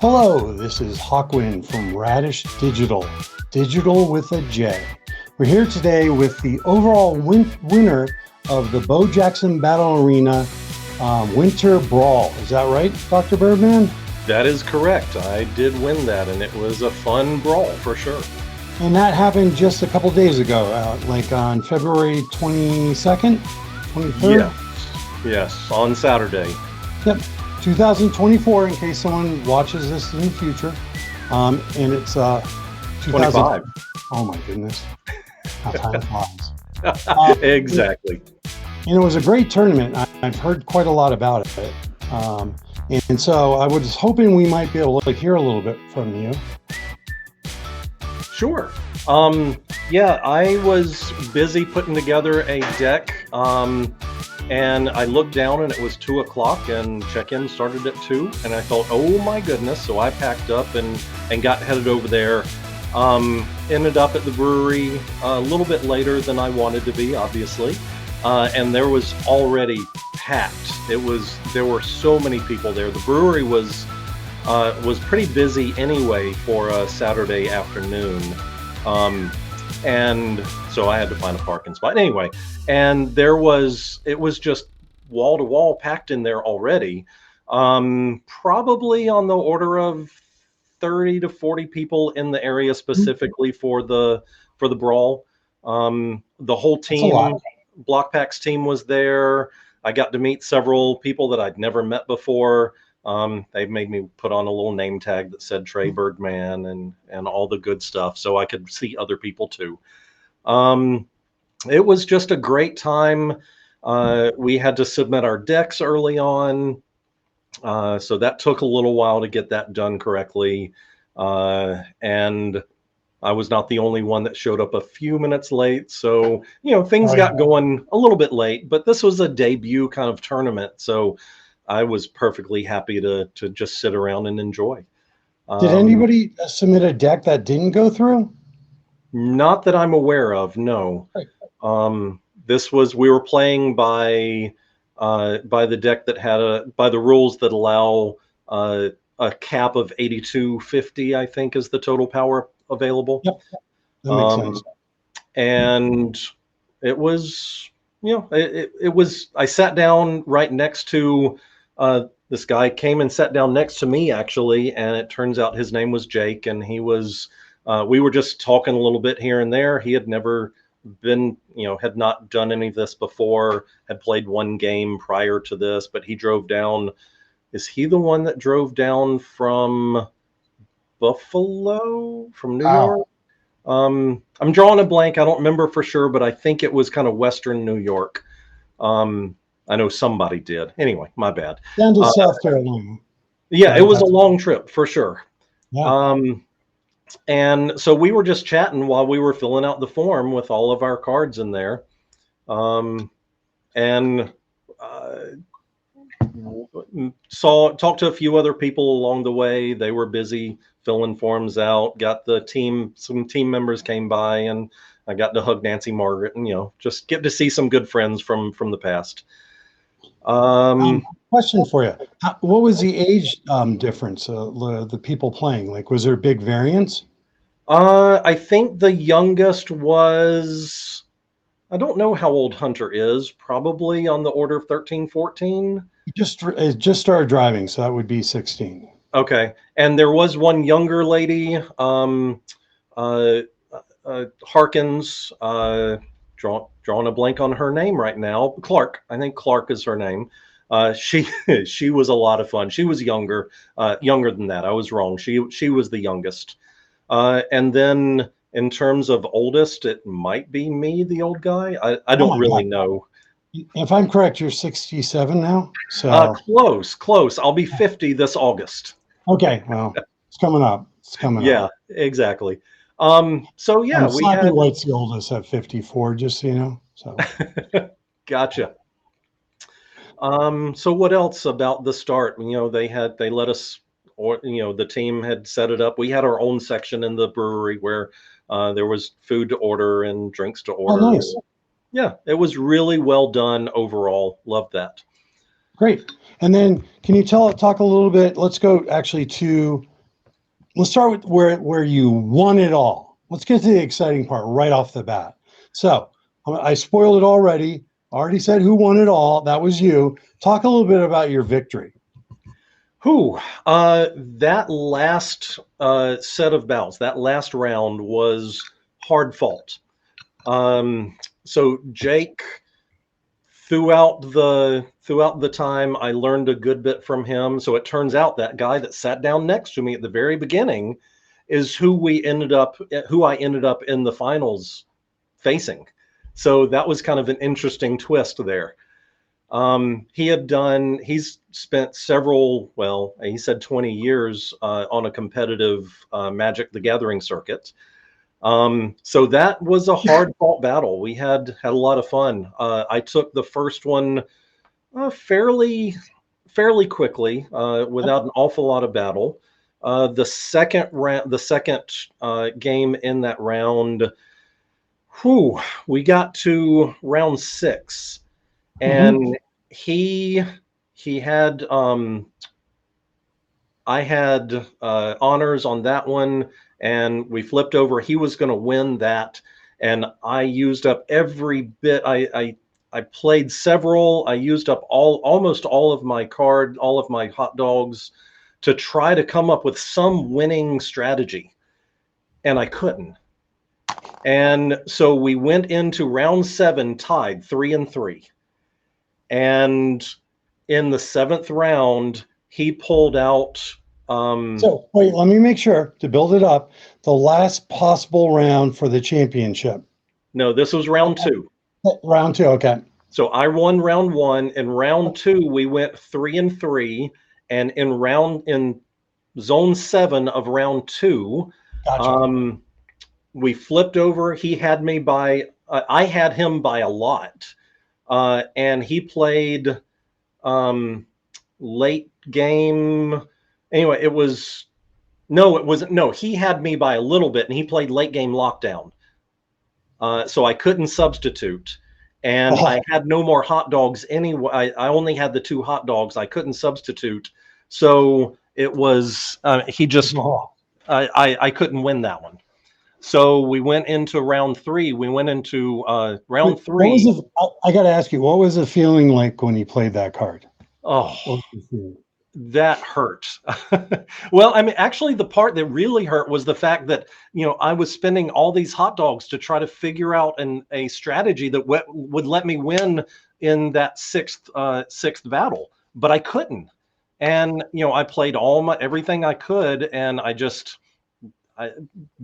Hello, this is Hawkwind from Radish Digital, digital with a J. We're here today with the overall winner of the Bo Jackson Battle Arena Winter Brawl. Is that right, Dr. Birdman? That is correct. I did win that, and it was a fun brawl for sure. And that happened just a couple days ago, like on February 22nd, 23rd? Yes, on Saturday. Yep, 2024, in case someone watches this in the future. And it's 25. Oh my goodness, how time flies. Exactly. And it was a great tournament. I've heard quite a lot about it. And so I was hoping we might be able to hear a little bit from you. Sure. Yeah, I was busy putting together a deck, and I looked down and it was 2 o'clock and check-in started at 2, and I thought, oh my goodness. So I packed up and got headed over there. Ended up at the brewery a little bit later than I wanted to be, obviously. And there was already packed. There were so many people there. The brewery was pretty busy anyway for a Saturday afternoon. And so I had to find a parking spot anyway. And it was just wall to wall packed in there already. Probably on the order of 30 to 40 people in the area specifically for the brawl. The whole team, Blok Pack's team was there. I got to meet several people that I'd never met before. They made me put on a little name tag that said Trey Birdman and all the good stuff, so I could see other people too. It was just a great time. We had to submit our decks early on, so that took a little while to get that done correctly. And I was not the only one that showed up a few minutes late, so things got going a little bit late. But this was a debut kind of tournament, so I was perfectly happy to just sit around and enjoy. Did anybody submit a deck that didn't go through? Not that I'm aware of, no. We were playing by the deck that had by the rules that allow a cap of 8250, I think, is the total power available. Yep. That makes sense. And it was, it was. I sat down right next to. This guy came and sat down next to me, actually, and it turns out his name was Jake, and he was, we were just talking a little bit here and there. He had never been, had not done any of this before, had played one game prior to this, but he drove down. Is he the one that drove down from Buffalo, from New York? I'm drawing a blank. I don't remember for sure, but I think it was kind of Western New York. I know somebody did. Anyway, my bad. Down to South Carolina. Yeah, it was a long trip for sure. Yeah. And so we were just chatting while we were filling out the form with all of our cards in there. And talked to a few other people along the way. They were busy filling forms out. Got some team members came by, and I got to hug Nancy Margaret and just get to see some good friends from the past. Question for you. What was the age difference, the people playing? Like, was there a big variance? I think the youngest was, I don't know how old Hunter is, probably on the order of 13, 14. It just started driving, so that would be 16. Okay. And there was one younger lady, Harkins, drawing a blank on her name right now. Clark. I think Clark is her name. She was a lot of fun. She was younger than that. I was wrong. She was the youngest. And then in terms of oldest, it might be me, the old guy. I don't really know. If I'm correct, you're 67 now. So close. I'll be 50 this August. Okay. Well, it's coming up. Yeah, exactly. So yeah, White's the oldest at 54, just so you know. So gotcha. So what else about the start? They let us, or the team had set it up. We had our own section in the brewery where there was food to order and drinks to order. Oh, nice. Yeah, it was really well done overall. Loved that. Great. And then can you talk a little bit? Let's go actually to let's start with where you won it all. Let's get to the exciting part right off the bat. So I spoiled it already. Already said who won it all. That was you. Talk a little bit about your victory. That last set of battles, that last round was hard fought. So Jake, throughout the time, I learned a good bit from him. So it turns out that guy that sat down next to me at the very beginning is who I ended up in the finals facing. So that was kind of an interesting twist there. He's spent several, well, he said 20 years on a competitive Magic the Gathering circuit. So that was a hard fought battle. We had a lot of fun. I took the first one fairly quickly, without an awful lot of battle. The second game in that round, we got to round 6, and he had I had honors on that one, and we flipped over. He was going to win that, and I used up every bit. I played several. I used up almost all of my all of my hot dogs to try to come up with some winning strategy, and I couldn't. And so we went into round 7 tied 3-3. And in the 7th round, he pulled out. So wait, let me make sure to build it up. The last possible round for the championship. No, this was round 2. Round 2, okay. So I won round 1. In round 2, we went 3-3, and in zone 7 of round 2, Gotcha. we flipped over. He had me by. I had him by a lot. And he played late game. Anyway, he had me by a little bit, and he played late game lockdown. So I couldn't substitute, and I had no more hot dogs anyway. I only had the 2 hot dogs. I couldn't substitute. So it was, I couldn't win that one. So we went into round 3. We went into round 3. I got to ask you, what was the feeling like when he played that card? Oh, that hurt. Well, I mean, actually, the part that really hurt was the fact that, I was spending all these hot dogs to try to figure out a strategy that would let me win in that sixth battle, but I couldn't. And, I played everything I could, and I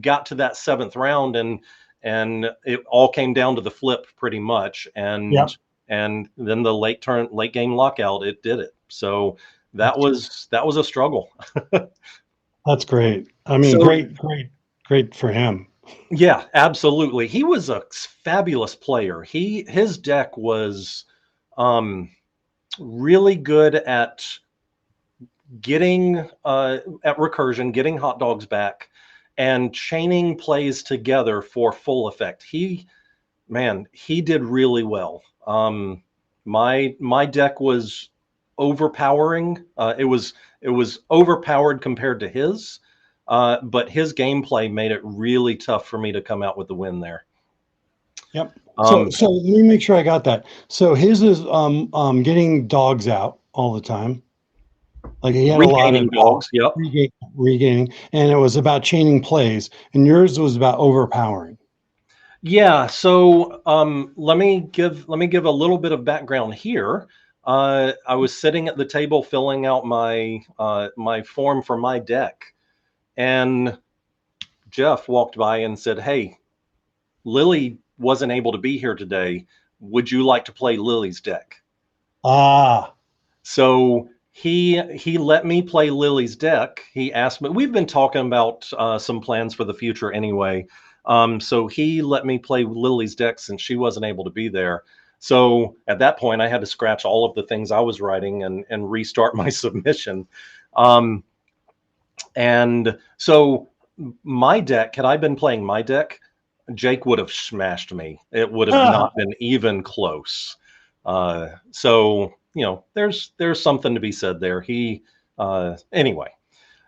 got to that 7th round, and it all came down to the flip pretty much. And then the late game lockout, it did it. So that was a struggle. That's great. I mean, great for him. Yeah, absolutely. He was a fabulous player. His deck was really good at getting at recursion, getting hot dogs back, and chaining plays together for full effect. He did really well. My deck was overpowering. It was overpowered compared to his, but his gameplay made it really tough for me to come out with the win there. Yep. So let me make sure I got that. So his is getting dogs out all the time. Like he had a lot of dogs. Yep. Regaining, and it was about chaining plays, and yours was about overpowering. Yeah. So let me give a little bit of background here. I was sitting at the table filling out my my form for my deck, and Jeff walked by and said, "Hey, Lily wasn't able to be here today. Would you like to play Lily's deck?" So he let me play Lily's deck. He asked me. We've been talking about some plans for the future anyway. So he let me play Lily's deck since she wasn't able to be there. So at that point, I had to scratch all of the things I was writing and restart my submission. And so my deck, had I been playing my deck, Jake would have smashed me. It would have not been even close. So there's something to be said there. Anyway.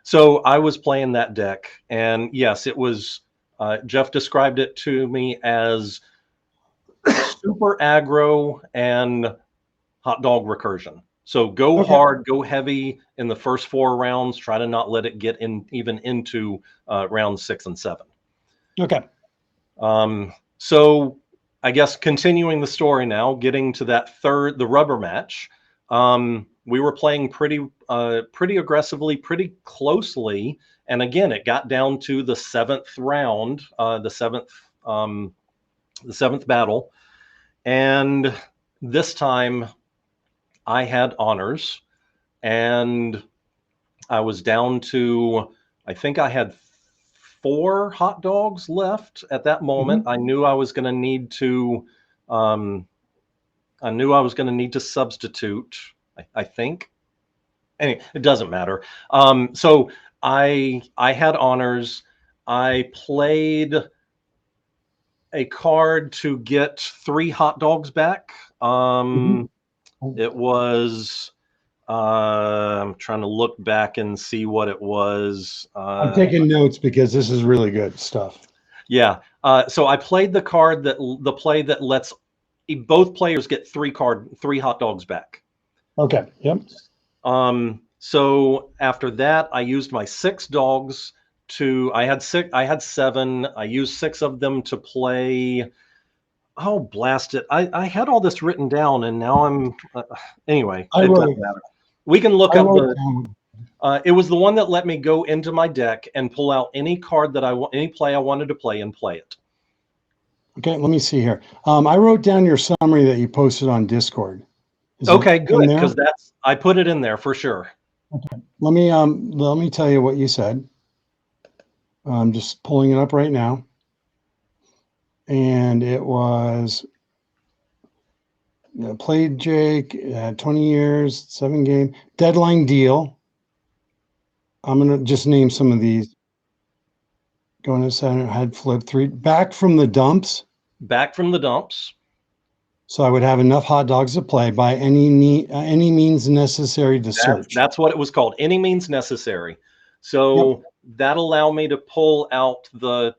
So I was playing that deck, and yes, it was. Jeff described it to me as super aggro and hot dog recursion. So go Okay. hard, go heavy in the first 4 rounds. Try to not let it get in even into round 6 and 7. Okay. So I guess continuing the story now, getting to the rubber match. We were playing pretty aggressively, pretty closely, and again, it got down to the 7th round, the seventh battle, and this time I had honors, and I was down to, I think I had 4 hot dogs left at that moment. Mhm. I knew I was going to need to, um, I knew I was going to need to substitute. I think. Anyway, it doesn't matter. So I had honors. I played a card to get 3 hot dogs back. Mhm. It was. I'm trying to look back and see what it was. I'm taking notes because this is really good stuff. Yeah. So I played the play that lets both players get 3 hot dogs back. Okay. Yep. So after that, I used my 6 dogs to. I had 7. I used 6 of them to play. Oh, blast it! I had all this written down, and now I'm. Anyway, I it wrote doesn't matter. We can look I up wrote the. down. It was the one that let me go into my deck and pull out any card that I want, any play I wanted to play, and play it. Okay, let me see here. I wrote down your summary that you posted on Discord. Is it Okay, in good, there? because I put it in there for sure. Let me tell you what you said. I'm just pulling it up right now. And it was played Jake, 20 years, 7 game, deadline deal. I'm going to just name some of these. Going to center, had flip 3, back from the dumps. Back from the dumps. So I would have enough hot dogs to play by any means necessary to search. That's what it was called. Any means necessary. Yep. So that allowed me to pull out the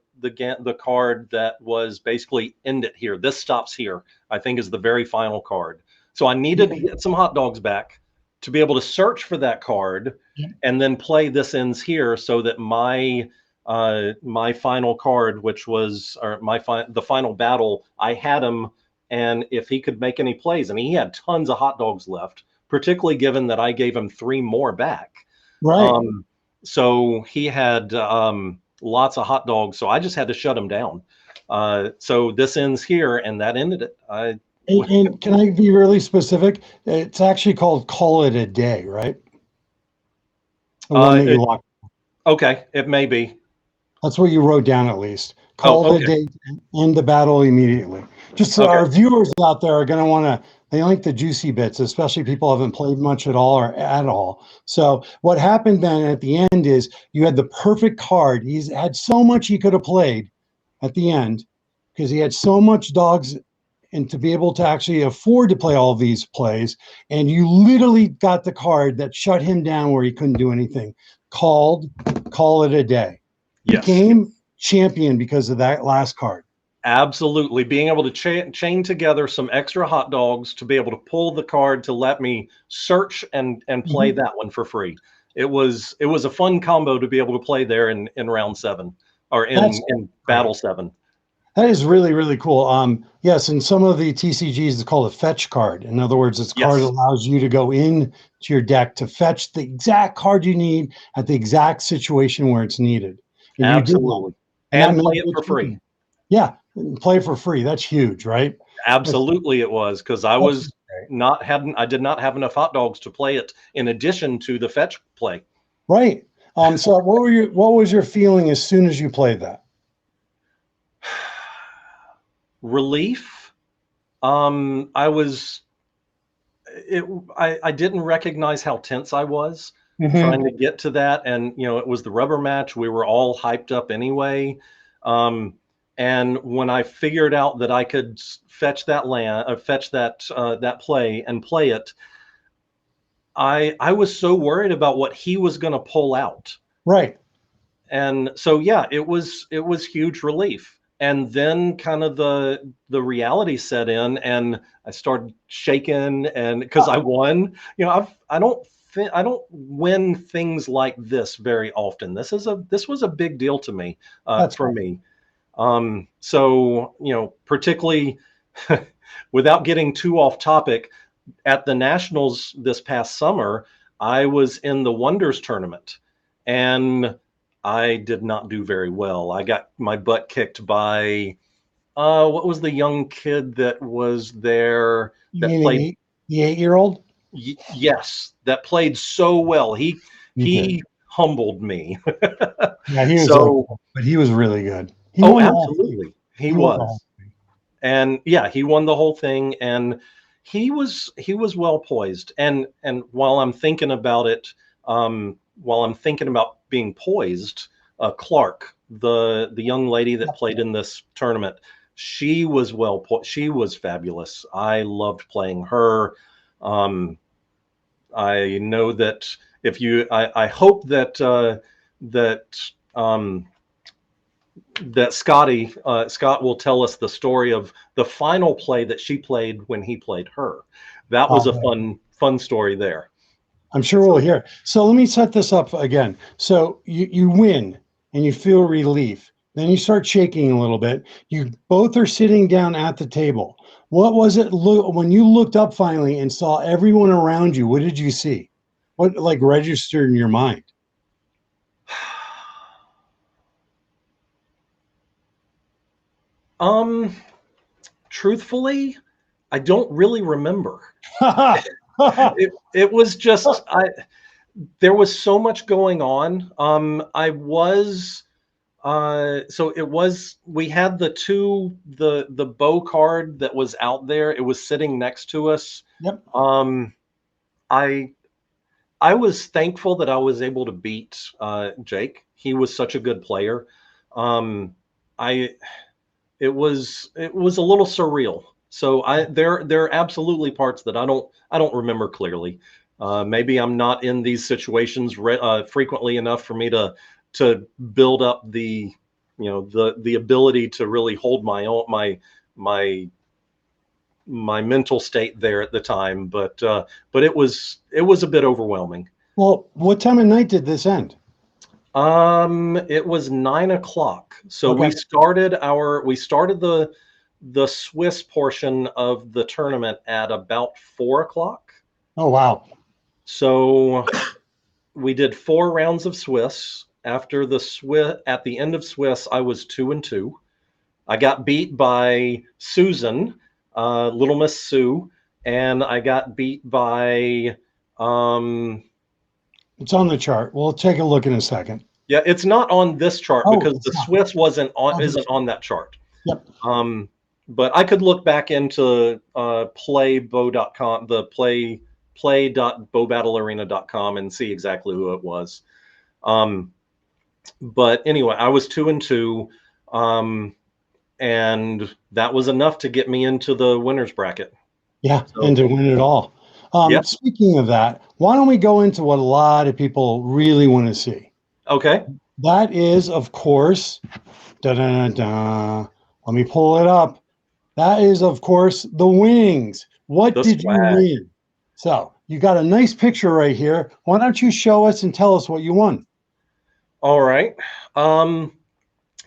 card that was basically end it here. This stops here. I think is the very final card. So I needed to get some hot dogs back to be able to search for that card, Yep. and then play this ends here so that my final card, which was the final battle, I had him, and if he could make any plays, I mean, he had tons of hot dogs left, particularly given that I gave him 3 more back. Right. So he had lots of hot dogs, so I just had to shut him down. So this ends here, and that ended it. And can I be really specific? It's actually called Call It a Day, right? The one that you locked. Okay, it may be. That's what you wrote down at least. Oh, Call it a okay. day, end the battle immediately. Just so Okay. our viewers out there are going to want to, they like the juicy bits, especially people who haven't played much at all or at all. So what happened then at the end is you had the perfect card. He's had so much he could have played at the end because he had so much dogs and to be able to actually afford to play all these plays. And you literally got the card that shut him down where he couldn't do anything. Call it a day. Yes. Became champion because of that last card. Absolutely. Being able to chain together some extra hot dogs to be able to pull the card to let me search and play that one for free. It was a fun combo to be able to play there in round 7 or in battle 7. That is really, really cool. Yes, in some of the TCGs, it's called a fetch card. In other words, it's a card that allows you to go in to your deck to fetch the exact card you need at the exact situation where it's needed. And absolutely. And play it for free. Yeah, play for free. That's huge, right? Absolutely, it was, because I did not have enough hot dogs to play it in addition to the fetch play. Right. So what was your feeling as soon as you played that? Relief. I didn't recognize how tense I was trying to get to that, and it was the rubber match. We were all hyped up anyway. And when I figured out that I could fetch that that play and play it, I was so worried about what he was going to pull out. Right. And so yeah, it was huge relief. And then kind of the reality set in, and I started shaking, and because I won. I don't win things like this very often. This was a big deal to me, That's for right. me. So particularly without getting too off topic, at the Nationals this past summer, I was in the Wonders tournament, and I did not do very well. I got my butt kicked by what was the young kid that was there You that mean played? the 8-year-old? Yes, that played so well. He You did. he humbled me. Yeah, he was okay, So, but he was really good. He oh, won the whole thing. absolutely, he He won the whole was. thing. And yeah, he won the whole thing, and he was well poised. And while I'm thinking about it, while I'm thinking about being poised, Clark, the young lady that played in this tournament, she was she was fabulous. I loved playing her. um I know that if you I hope that that um that Scott will tell us the story of the final play that she played when he played her. That was a Uh, fun story there. I'm sure we'll So hear. So let me set this up again. So you win and you feel relief. Then you start shaking a little bit. You both are sitting down at the table. What was it when you looked up finally and saw everyone around you? What did you see? What like registered in your mind? um truthfully, I don't really remember. It was just I there was so much going on. I was so it was we had the bow card that was out there. It was sitting next to us. Yep. um I I was thankful that I was able to beat Jake. He was such a good player. I it was a little surreal. So there are absolutely parts that I don't remember clearly. Maybe I'm not in these situations frequently enough for me to build up the ability to really hold my own my my mental state there at the time. But it was a bit overwhelming. Well, what time of night did this end? It was 9 o'clock. So Okay. we started the Swiss portion of the tournament at about 4 o'clock. Oh wow. So we did 4 rounds of Swiss. After the Swiss, at the end of Swiss, I was 2-2. I got beat by Susan, Little Miss Sue, and I got beat by um, It's on the chart. We'll take a look in a second. yeah, it's not on this chart Oh, because it's the not. Swiss wasn't on Okay. isn't on that chart. Yep. But I could look back into playbow.com, the play.bowbattlearena.com, and see exactly who it was. Um, but anyway, I was 2-2, and that was enough to get me into the winners bracket. Yeah, and So to win it all. yeah, Speaking of that, why don't we go into what a lot of people really want to see? okay. That is, of course, da da da da. Let me pull it up. That is, of course, the wings. What The did you swag. win? So you got a nice picture right here. Why don't you show us and tell us what you won? All right.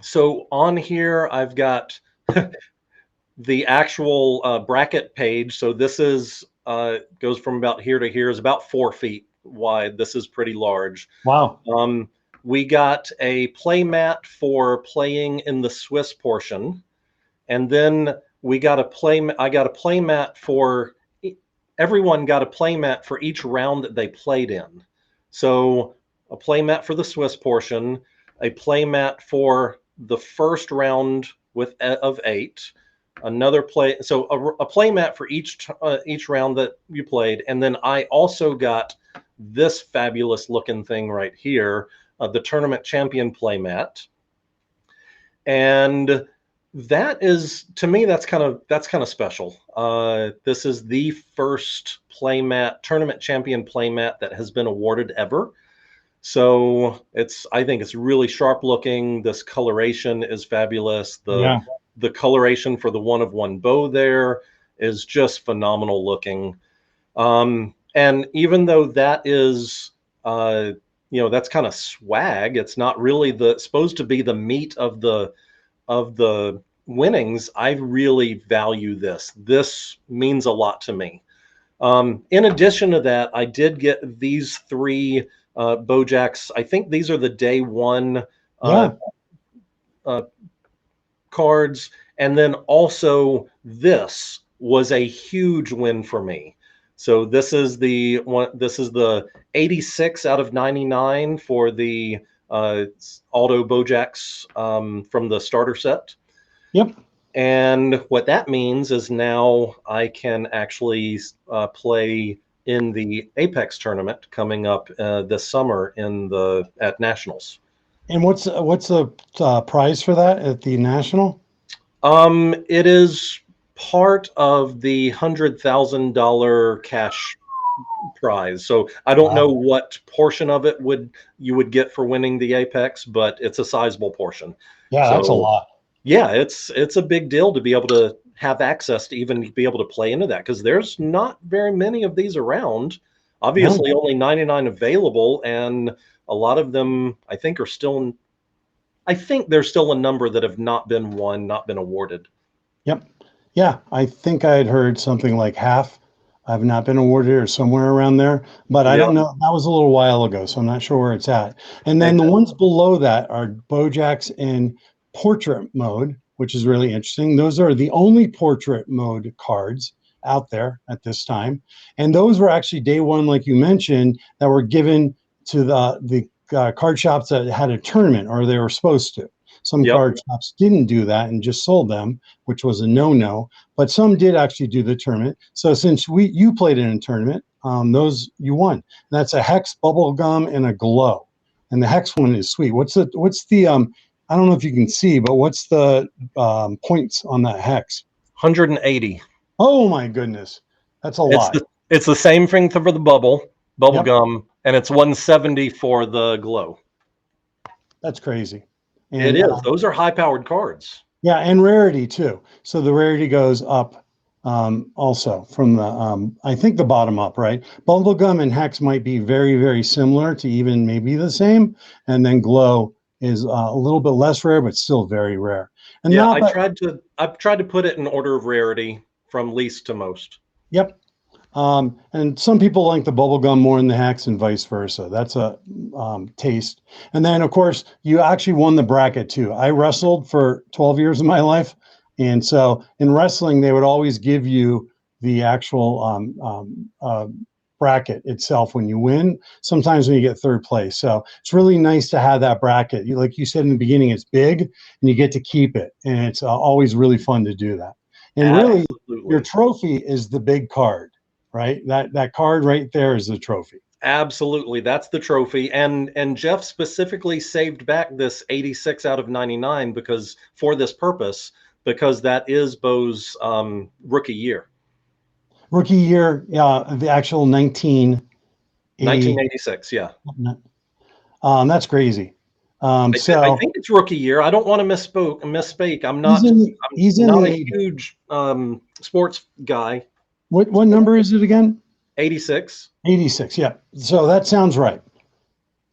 So on here, I've got the actual bracket page. So this is goes from about here to here, is about 4 feet wide. This is pretty large. Wow. Um, we got a play mat for playing in the Swiss portion, and then we got a play. I got a play mat for everyone. Got a play mat for each round that they played in. So a play mat for the Swiss portion, a play mat for the first round of 8, another play. So a play mat for each round that you played, and then I also got this fabulous looking thing right here, the tournament champion play mat. And that is, to me, that's kind of special. This is the first tournament champion playmat that has been awarded ever. So I think it's really sharp looking. This coloration is fabulous. Yeah. The coloration for the one of one bow there is just phenomenal looking. And even though that is, that's kind of swag, it's not really supposed to be the meat of the winnings. I really value this. This means a lot to me. In addition to that, I did get these three Bojacks. I think these are the day one Yeah. uh, cards, and then also this was a huge win for me. So this is the one. This is the 86 out of 99 for the Auto Bojacks from the starter set. Yep. And what that means is now I can actually play in the Apex tournament coming up this summer at Nationals. And what's the prize for that at the national? It is part of the $100,000 cash prize. So I don't know what portion of it you would get for winning the Apex, but it's a sizable portion. Yeah, that's a So lot. yeah, it's a big deal to be able to have access to even be able to play into that, because there's not very many of these around. Obviously, No. only 99 available, and a lot of them I think are still. I think there's still a number that have not been won, not been awarded. Yep. Yeah, I think I had heard something like half have not been awarded or somewhere around there, but I Yeah, don't know. That was a little while ago, so I'm not sure where it's at. And then the exactly. ones below that are Bojacks in portrait mode, which is really interesting. Those are the only portrait mode cards out there at this time. And those were actually day one, like you mentioned, that were given to the card shops that had a tournament, or they were supposed to. Some Yep. card shops didn't do that and just sold them, which was a no-no. But some did actually do the tournament. So since you played in a tournament, those you won. And that's a hex, bubble gum, and a glow. And the hex one is sweet. What's the I don't know if you can see, but what's the points on that hex? 180. Oh my goodness, that's a lot. It's the same thing for the bubble Yep, gum, and it's 170 for the glow. that's crazy. It And is. Those are high powered cards. yeah, and rarity too. So the rarity goes up also from the I think the bottom up, right? Bubblegum and Hex might be very, very similar to even maybe the same, and then Glow is a little bit less rare, but still very rare. And Yeah, not but I've tried to put it in order of rarity from least to most. yep. And some people like the bubblegum more than the Hex and vice versa. That's a taste. And then, of course, you actually won the bracket too. I wrestled for 12 years of my life. And so in wrestling, they would always give you the actual bracket itself when you win, sometimes when you get third place. So it's really nice to have that bracket. Like you said in the beginning, it's big and you get to keep it. And it's always really fun to do that. And really, your Absolutely. trophy is the big card, right? That card right there is the trophy. Absolutely. That's the trophy. And Jeff specifically saved back this 86 out of 99 because for this purpose, because that is Bo's rookie year. Rookie year, the actual 1980. 1986, yeah. That's crazy. I So think it's rookie year. I don't want to misspeak. I'm he's in not the a 80. huge sports guy. What number is it again? 86. 86. Yeah. So that sounds right.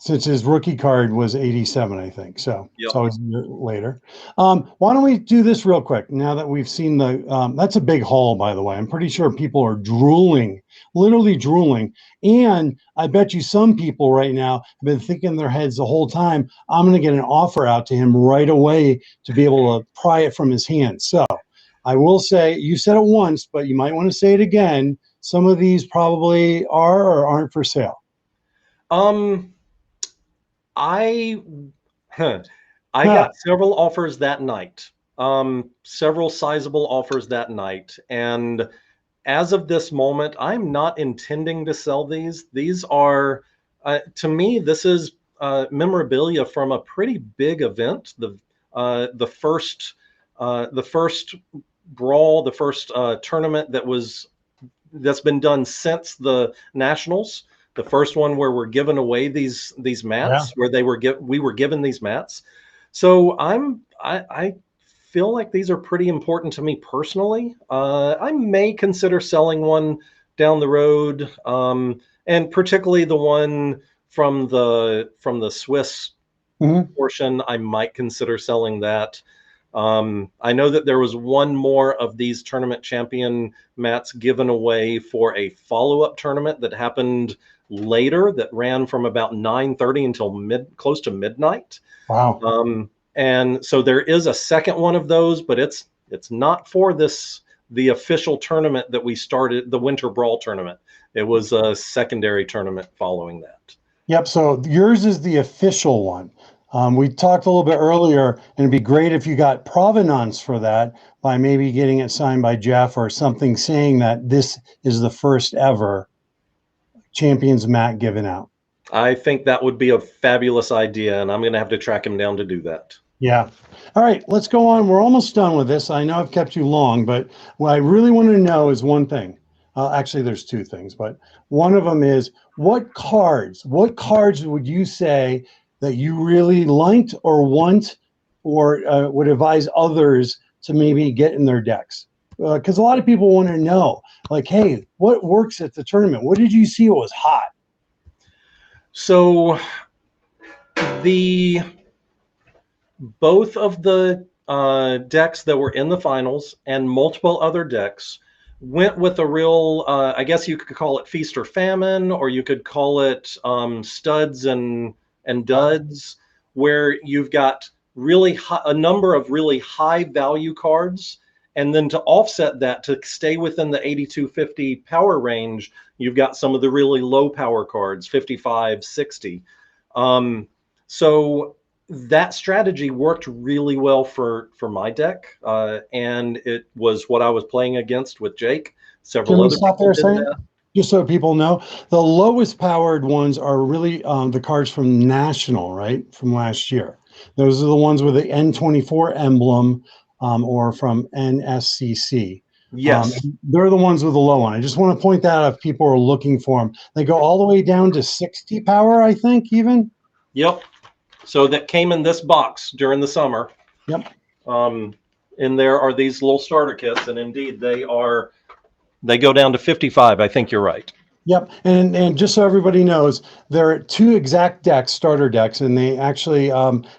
Since his rookie card was 87, I think. So Yep. it's always a year later. Why don't we do this real quick now that we've seen that's a big haul, by the way. I'm pretty sure people are drooling, literally drooling. And I bet you some people right now have been thinking in their heads the whole time, I'm going to get an offer out to him right away to be able to pry it from his hands. So I will say, you said it once, but you might want to say it again. Some of these probably are or aren't for sale. I I Huh. got several offers that night. Several sizable offers that night. And as of this moment, I'm not intending to sell these. These are, to me, this is memorabilia from a pretty big event. The first Brawl, the first tournament that's been done since the Nationals. the first one where we're giving away these mats, where we were given these mats. So I feel like these are pretty important to me personally. I may consider selling one down the road, and particularly the one from the Swiss portion. I might consider selling that. I know that there was one more of these tournament champion mats given away for a follow-up tournament that happened later, that ran from about 9:30 until close to midnight. Wow. And so there is a second one of those, but it's not for the official tournament that we started, the Winter Brawl tournament. It was a secondary tournament following that. Yep. So yours is the official one. We talked a little bit earlier, and it'd be great if you got provenance for that by maybe getting it signed by Jeff or something saying that this is the first ever Champions mat given out. I think that would be a fabulous idea, and I'm going to have to track him down to do that. Yeah. All right, let's go on. We're almost done with this. I know I've kept you long, but what I really want to know is one thing. Actually, there's two things, but one of them is what cards would you say that you really liked or want, or would advise others to maybe get in their decks? Because a lot of people want to know, like, hey, what works at the tournament? What did you see was hot? So both of the decks that were in the finals and multiple other decks went with a real, I guess you could call it feast or famine, or you could call it studs and duds, where you've got a number of really high value cards. And then to offset that, to stay within the 8250 power range, you've got some of the really low power cards, 55, 60. So that strategy worked really well for my deck, and it was what I was playing against with Jake. Several other people did that. Just so people know, the lowest powered ones are really the cards from National, right, from last year. Those are the ones with the N24 emblem, or from NSCC. Yes. They're the ones with the low one. I just want to point that out if people are looking for them. They go all the way down to 60 power, I think, even. Yep. So that came in this box during the summer. Yep. And there are these little starter kits, and indeed they go down to 55. I think you're right. Yep. And just so everybody knows, there are two exact decks, starter decks, and they actually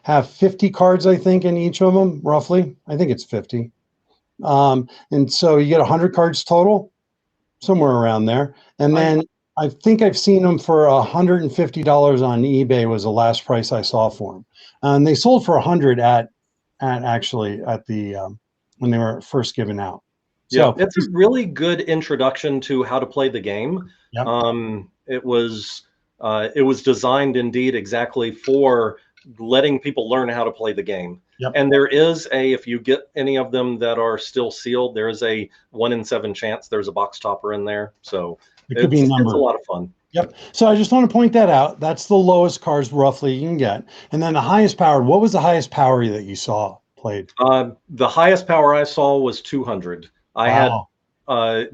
have 50 cards, I think, in each of them, roughly. I think it's 50. And so you get 100 cards total, somewhere around there. And then I think I've seen them for $150 on eBay was the last price I saw for them. And they sold for 100 at the when they were first given out. So yeah, it's a really good introduction to how to play the game. Yep. It was designed indeed exactly for letting people learn how to play the game. Yep. And there is if you get any of them that are still sealed, there is a 1 in 7 chance there's a box topper in there. So it's a lot of fun. Yep. So I just want to point that out. That's the lowest cards roughly you can get. And then the highest power, what was the highest power that you saw played? The highest power I saw was 200. I had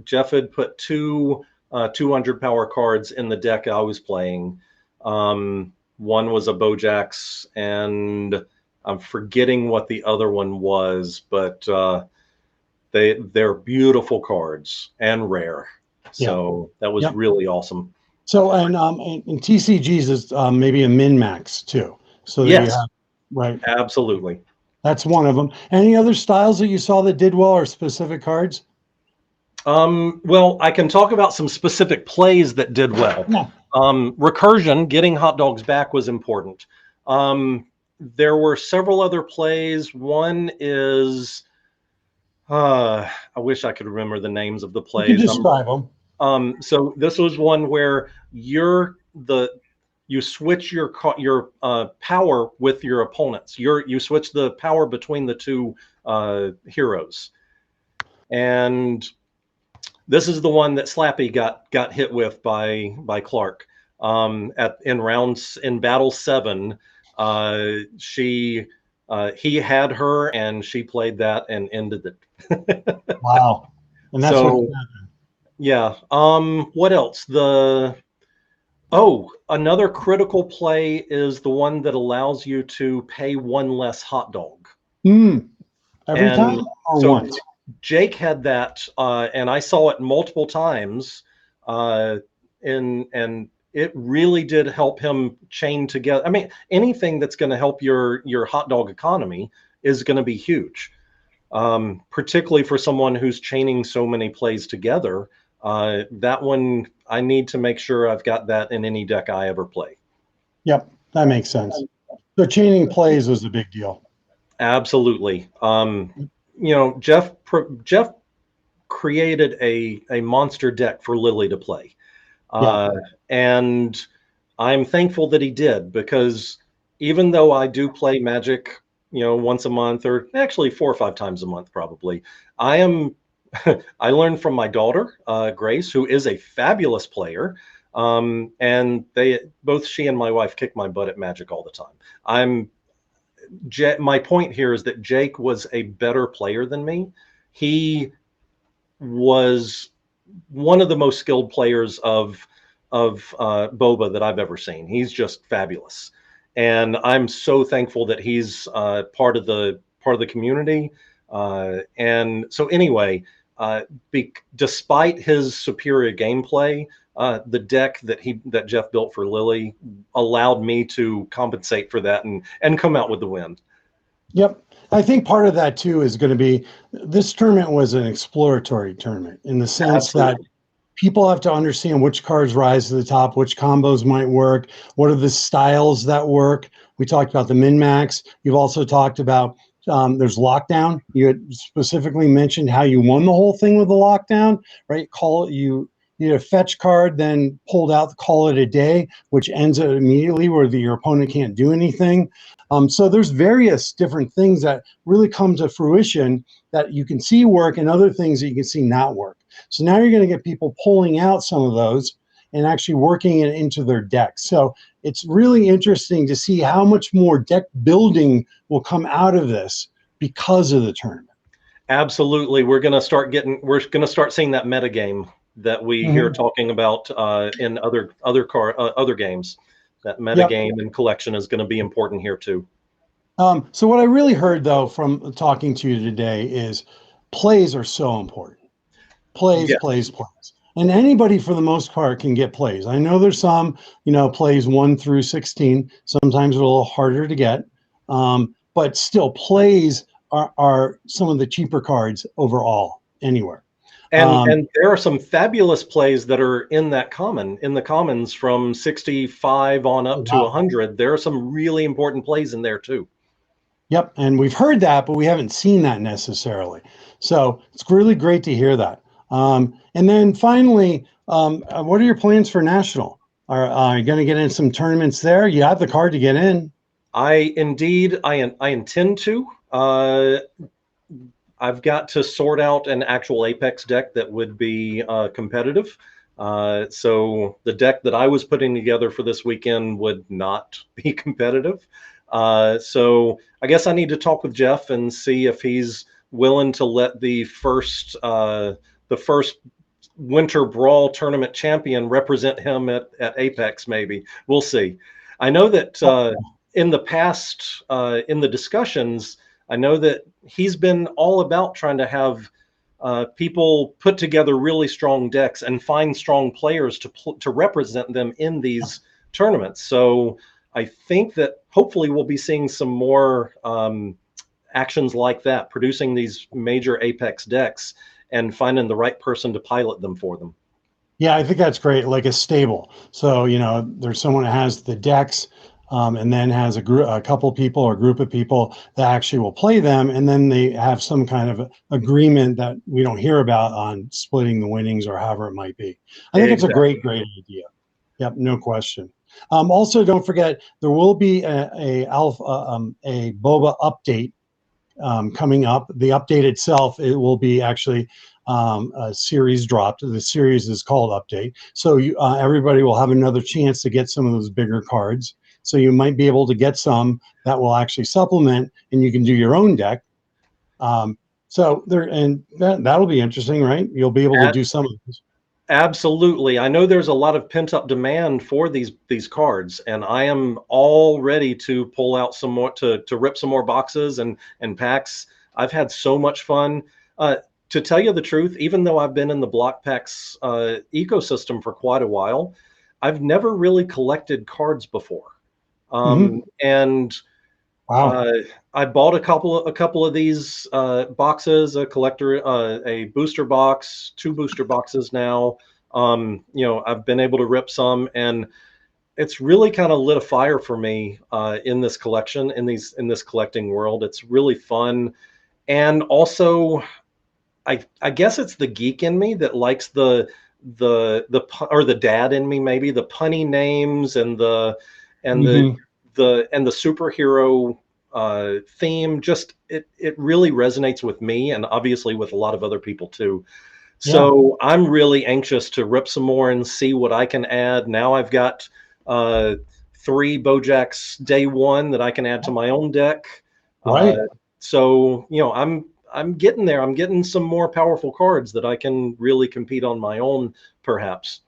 Jeff had put two 200 power cards in the deck I was playing. One was a Bojax, and I'm forgetting what the other one was, but they're beautiful cards and rare. So that was really awesome. So and TCGs is maybe a min max too. So yes, right, absolutely. That's one of them. Any other styles that you saw that did well, or specific cards? Well, I can talk about some specific plays that did well. Yeah. Recursion, getting hot dogs back, was important. There were several other plays. One is, I wish I could remember the names of the plays. You can describe them. So this was one where you switch your power with your opponents. You switch the power between the two heroes, and this is the one that Slappy got hit with by Clark in battle 7. He had her, and she played that and ended it. Wow. And that's so, yeah. What else? Oh, another critical play is the one that allows you to pay one less hot dog. Mm, every And time or so once? Jake had that, and I saw it multiple times, uh, and it really did help him chain together. I mean, anything that's going to help your hot dog economy is going to be huge, particularly for someone who's chaining so many plays together. That one, I need to make sure I've got that in any deck I ever play. Yep, that makes sense. So chaining plays was a big deal. Absolutely. Jeff created a monster deck for Lily to play. Yeah, Uh, and I'm thankful that he did, because even though I do play Magic, once a month, or actually 4 or 5 times a month, probably, I am. I learned from my daughter, Grace, who is a fabulous player, and both she and my wife kick my butt at Magic all the time. My point here is that Jake was a better player than me. He was one of the most skilled players of Boba that I've ever seen. He's just fabulous, and I'm so thankful that he's part of the community. And so anyway, despite his superior gameplay, the deck that Jeff built for Lily allowed me to compensate for that and come out with the win. yep. I think part of that too is going to be this tournament was an exploratory tournament in the sense that Absolutely. people have to understand which cards rise to the top, which combos might work, what are the styles that work. We talked about the min max. You've also talked about there's lockdown. You had specifically mentioned how you won the whole thing with the lockdown, right? You had a fetch card, then pulled out, call it a day, which ends it immediately where your opponent can't do anything. So there's various different things that really come to fruition that you can see work and other things that you can see not work. So now you're going to get people pulling out some of those and actually working it into their decks. So it's really interesting to see how much more deck building will come out of this because of the tournament. Absolutely. We're going to start seeing that meta game that we hear Mhm. talking about in other games. That meta Yep. game and collection is going to be important here too. So what I really heard though from talking to you today is plays are so important. Plays, Yeah, plays, plays. And anybody for the most part can get plays. I know there's some, plays 1 through 16, sometimes a little harder to get. But still, plays are some of the cheaper cards overall, anywhere. and Um, and there are some fabulous plays that are in the commons from 65 on up to wow. 100. There are some really important plays in there too. Yep. And we've heard that, but we haven't seen that necessarily. So it's really great to hear that. And then finally, what are your plans for National? Are you going to get in some tournaments there? You have the card to get in. I intend to. I've got to sort out an actual Apex deck that would be competitive. So the deck that I was putting together for this weekend would not be competitive. So I guess I need to talk with Jeff and see if he's willing to let the first Winter Brawl tournament champion represent him at Apex. Maybe we'll see. I know that in the past, in the discussions, I know that he's been all about trying to have people put together really strong decks and find strong players to represent them in these tournaments. So I think that hopefully we'll be seeing some more actions like that, producing these major Apex decks and finding the right person to pilot them for them. Yeah, I think that's great. Like a stable. So, there's someone that has the decks, and then has a couple people or group of people that actually will play them. And then they have some kind of agreement that we don't hear about on splitting the winnings or however it might be. I think it's a Exactly. great, great idea. Yep, no question. Also, don't forget there will be a Boba update coming up. The update itself, it will be actually a series dropped. The series is called Update. So everybody will have another chance to get some of those bigger cards. So you might be able to get some that will actually supplement, and you can do your own deck. So that'll be interesting, right? You'll be able to At do some of this. Absolutely. I know there's a lot of pent up demand for these cards, and I am all ready to pull out some more to rip some more boxes and packs. I've had so much fun. To tell you the truth, even though I've been in the block packs ecosystem for quite a while, I've never really collected cards before. Hmm. And Wow. uh, I bought a couple of these boxes, a booster box, two booster boxes now. I've been able to rip some, and it's really kind of lit a fire for me in this collection, in this collecting world. It's really fun, and also I guess it's the geek in me that likes or the dad in me, maybe the punny names and the Hmm. the superhero theme. Just it really resonates with me, and obviously with a lot of other people too. Yeah. So I'm really anxious to rip some more and see what I can add. Now I've got uh, three Bojack's Day One that I can add to my own deck. Uh, Right. so I'm getting there. I'm getting some more powerful cards that I can really compete on my own, perhaps.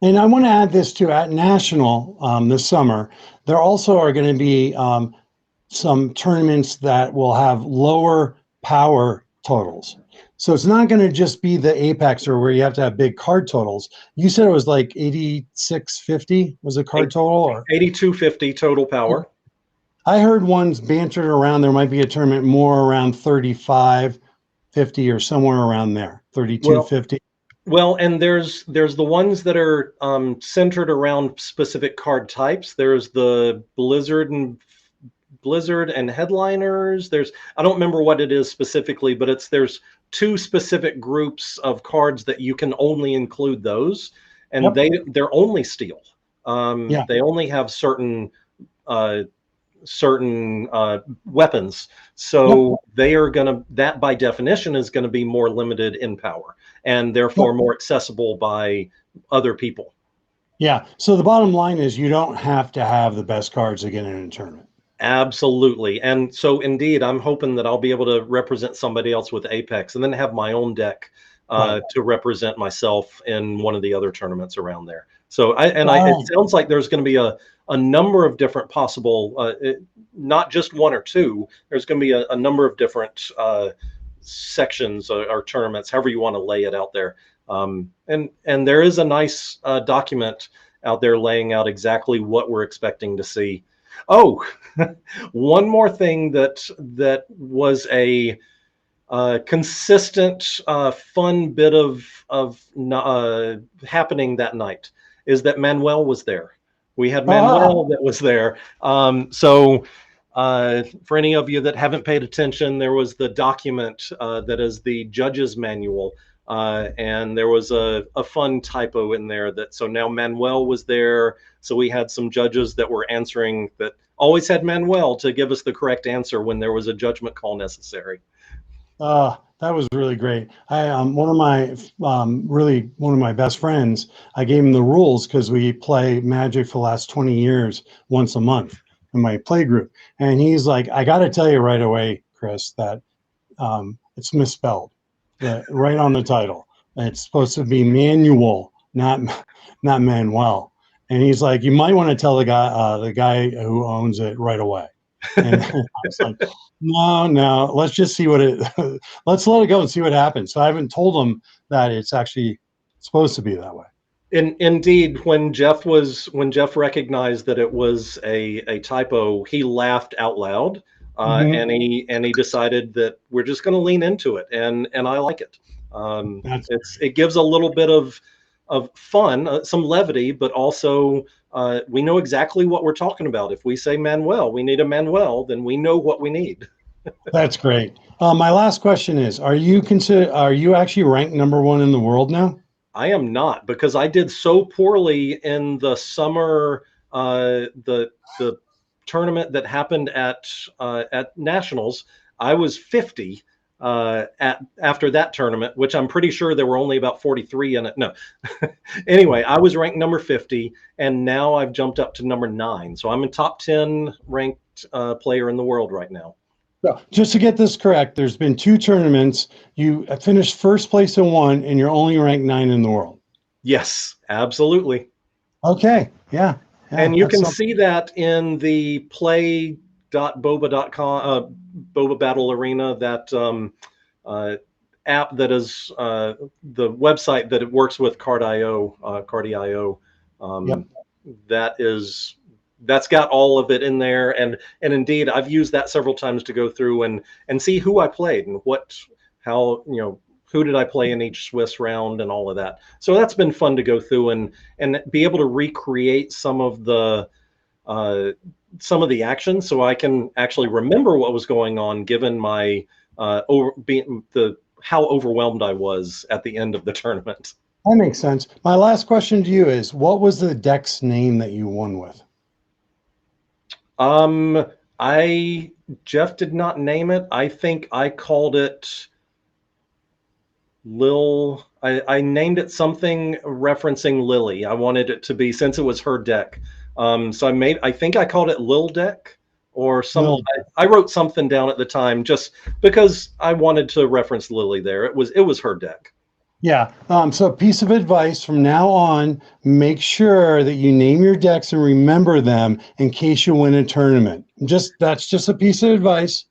And I want to add this too. At National this summer, there also are going to be some tournaments that will have lower power totals. So it's not going to just be the Apex or where you have to have big card totals. You said it was like 8650 was a card total, or 8250 total power. I heard ones bantered around. There might be a tournament more around 3550 or somewhere around there, Well, 3250. Well, and there's the ones that are centered around specific card types. There's the Blizzard and Headliners. I don't remember what it is specifically, but there's two specific groups of cards that you can only include those, and Yep. they're only steel. Yeah. They only have uh, certain weapons. Yep. So they are going to, that by definition is going to be more limited in power and Yep. therefore more accessible by other people. Yeah. So the bottom line is you don't have to have the best cards to get in a tournament. Absolutely. And so indeed, I'm hoping that I'll be able to represent somebody else with Apex and then have my own deck Right. to represent myself in one of the other tournaments around there. So it All sounds like there's going to be a number of different possible, not just one or two. There's going to be a number of different sections or tournaments, however you want to lay it out there. And there is a nice document out there laying out exactly what we're expecting to see. Oh, one more thing that was a consistent, fun bit of happening that night is that Manuel was there. We had right. Manuel that was there. For any of you that haven't paid attention, there was the document that is the judge's manual. And there was a fun typo in there so now Manuel was there. So we had some judges that were answering that always had Manuel to give us the correct answer when there was a judgment call necessary. That was really great. I one of my really one of my best friends. I gave him the rules because we play Magic for the last 20 years, once a month in my play group, and he's like, "I got to tell you right away, Chris, that it's misspelled, right on the title. It's supposed to be Manual, not Manuel." And he's like, "You might want to tell the guy who owns it right away." And I was like, no, let's just see let's let it go and see what happens. So I haven't told them that it's actually supposed to be that way. Indeed, when Jeff recognized that it was a typo, he laughed out loud, Hmm. and he decided that we're just going to lean into it, and I like it. That's It gives a little bit of fun, some levity, but also we know exactly what we're talking about. If we say Manuel, we need a Manuel, then we know what we need. that's great. My last question is: Are you actually ranked number one in the world now? I am not because I did so poorly in the summer, the tournament that happened at nationals. I was 50 at after that tournament, which I'm pretty sure there were only about 43 in it. No, anyway, I was ranked number 50, and now I've jumped up to number 9. So I'm a top 10 ranked player in the world right now. So just to get this correct, there's been two tournaments. You finished first place in one, and you're only ranked 9 in the world. Yes, absolutely. Okay. Yeah. Yeah. And you That's can something. see that in the play.boba.com, Boba Battle Arena, that uh, app that is the website that it works with Card.io, Card.io. Yep. Um, that is that's got all of it in there, and indeed I've used that several times to go through and see who I played and how who did I play in each Swiss round and all of that. So that's been fun to go through and be able to recreate uh, some of the action, so I can actually remember what was going on, given my over being the how overwhelmed I was at the end of the tournament. That makes sense. My last question to you is, what was the deck's name that you won with? Um, I Jeff did not name it. I think I called it Lil. I named it something referencing Lily. I wanted it to be, since it was her deck. So I think I called it Lil Deck or some. Lil. I wrote something down at the time just because I wanted to reference Lily there. It was her deck. Yeah. So a piece of advice from now on, make sure that you name your decks and remember them in case you win a tournament. That's just a piece of advice.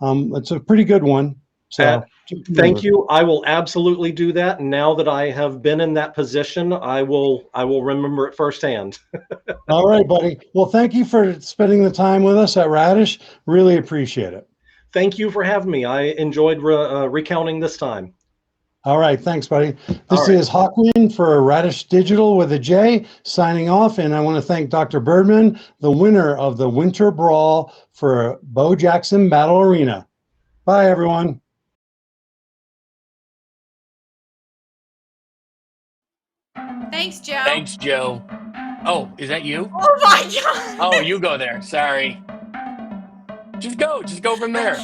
It's a pretty good one. At So just Thank remember. you. I will absolutely do that. Now that I have been in that position, I will remember it firsthand. All right, buddy. Well, thank you for spending the time with us at Radish. Really appreciate it. Thank you for having me. I enjoyed recounting this time. All right. Thanks, buddy. All This right. is Hawkwind for Radish Digital with a J signing off. And I want to thank DrBirdman, the winner of the Winter Brawl for Bo Jackson Battle Arena. Bye, everyone. Thanks, Joe. Thanks, Joe. Oh, is that you? Oh my God. Oh, you go there. Sorry. Just go. Just go from there.